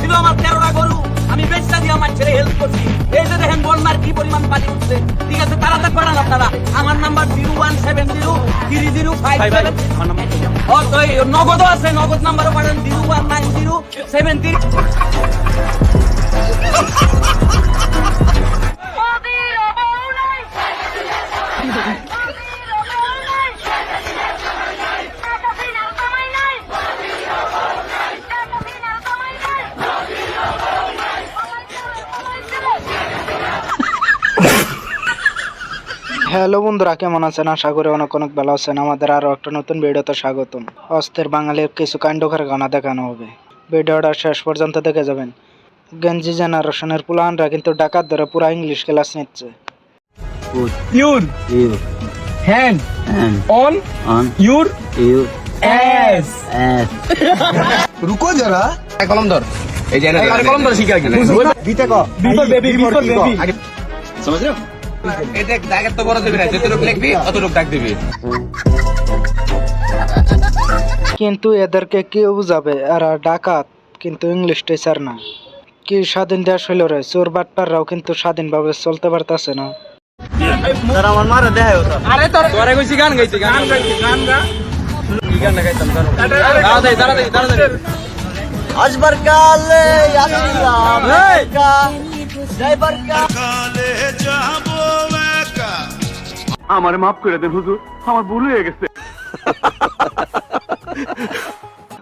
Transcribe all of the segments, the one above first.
ছিল আমার 13টা গরু, আমি বেচটা দিয়ে আমার ছেলে হেল্প করছি। এই যে দেখেন বন্যার কি পরিমাণ পানি উঠছে, ঠিক আছে তাড়াতাড়ি পাঠান আপনারা। আমার নাম্বার 017030557। নগদও আছে, নগদ নাম্বারও পাঠান 0190730। হ্যালো বন্ধুরা, কেমন আছেন? আশা করি অনেক অনেক ভালো আছেন। আমাদের আরো একটা নতুন ভিডিওতে স্বাগতম। অস্থির বাঙালির কিছু কাণ্ড কারখানা দেখানো হবে, ভিডিওটা শেষ পর্যন্ত দেখে যাবেন। গেঞ্জি জেনারেশনের পুলানরা কিন্তু ডাকাত ধরে পুরা ইংলিশ ক্লাস নিচ্ছে। Your hand on your ass. रुको जरा কলম ধর এই যে কলম ধর শিখা গেল बीते को বিফোর বেবি समझ रहे हो এই দেখ দাগের তো বড় দিবি না, যতটুকু লিখবি অতটুকু দাগ দিবি। কিন্তু এদেরকে কেউ বুঝাবে, এরা ডাকাত কিন্তু ইংলিশ টিচার না। কি স্বাধীন দেশ হইল রে, চোর বাটপাররাও কিন্তু স্বাধীনভাবে চলতে পারতেছে না। আরে তোরে কইছি গান গাইছি, গান গাইছি, গান গা কি গান গাইতাম তাড়াতাড়ি अजबर काले यासिलाम का ड्राइवर का আমারে মাফ করে দেন হুজুর, আমার ভুল হয়ে গেছে।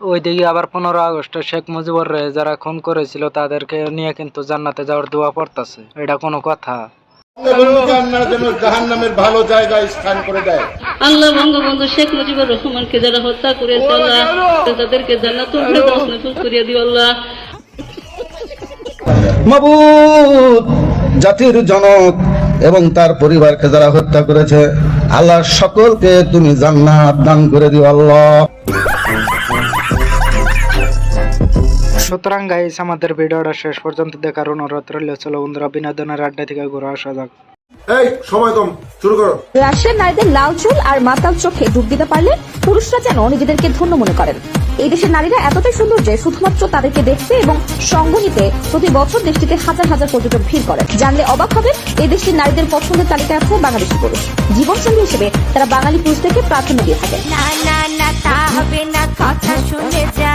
ওইদিকে আবার 15 আগস্টে শেখ মুজিবুর রহমান যারা খুন করেছিল তাদেরকে নিয়ে কিন্তু জান্নাতে যাওয়ার দোয়া পড়তেছে। এটা কোনো কথা? জাহান্নামের ভালো জায়গায় স্থান করে দেয়। আল্লাহ বঙ্গবন্ধু শেখ মুজিবুর রহমানকে যারা হত্যা করেছে আল্লাহ তাদেরকে জান্নাতুল ফেরদাউস নসিব করিয়ে দিও আল্লাহ। মাবুদ, জাতির জনক এবং তার পরিবারকে যারা হত্যা করেছে আল্লাহ সকলকে তুমি জান্নাত দান করে দিও আল্লাহ। সুতরাং গাইস, আমাদের ভিডিওটা শেষ পর্যন্ত দেখার অনুরোধ রইল। চলো বন্ধুরা, বিনোদনের আড্ডা থেকে ঘুরে আসা যাক। এই সময় কম, শুরু করো। রাশিয়ার নারীদের লাল চুল আর মাতাল চোখে ডুব দিতে পারলে পুরুষরা যেন নিজেদেরকে ধন্য মনে করেন। এই দেশের নারীরা এতটাই সুন্দর যে শুধুমাত্র তাদেরকে দেখতে এবং সঙ্গ নিতে প্রতি বছর দেশটিতে হাজার হাজার পর্যটক ভিড় করেন। জানলে অবাক হবে, এই দেশটির নারীদের পছন্দের তালিকায় আছে বাংলাদেশি পুরুষ। জীবনসঙ্গী হিসেবে তারা বাঙালি পুরুষদেরকে প্রাধান্য দিয়ে থাকে। না না না তা হবে না, কথা শুনে যা।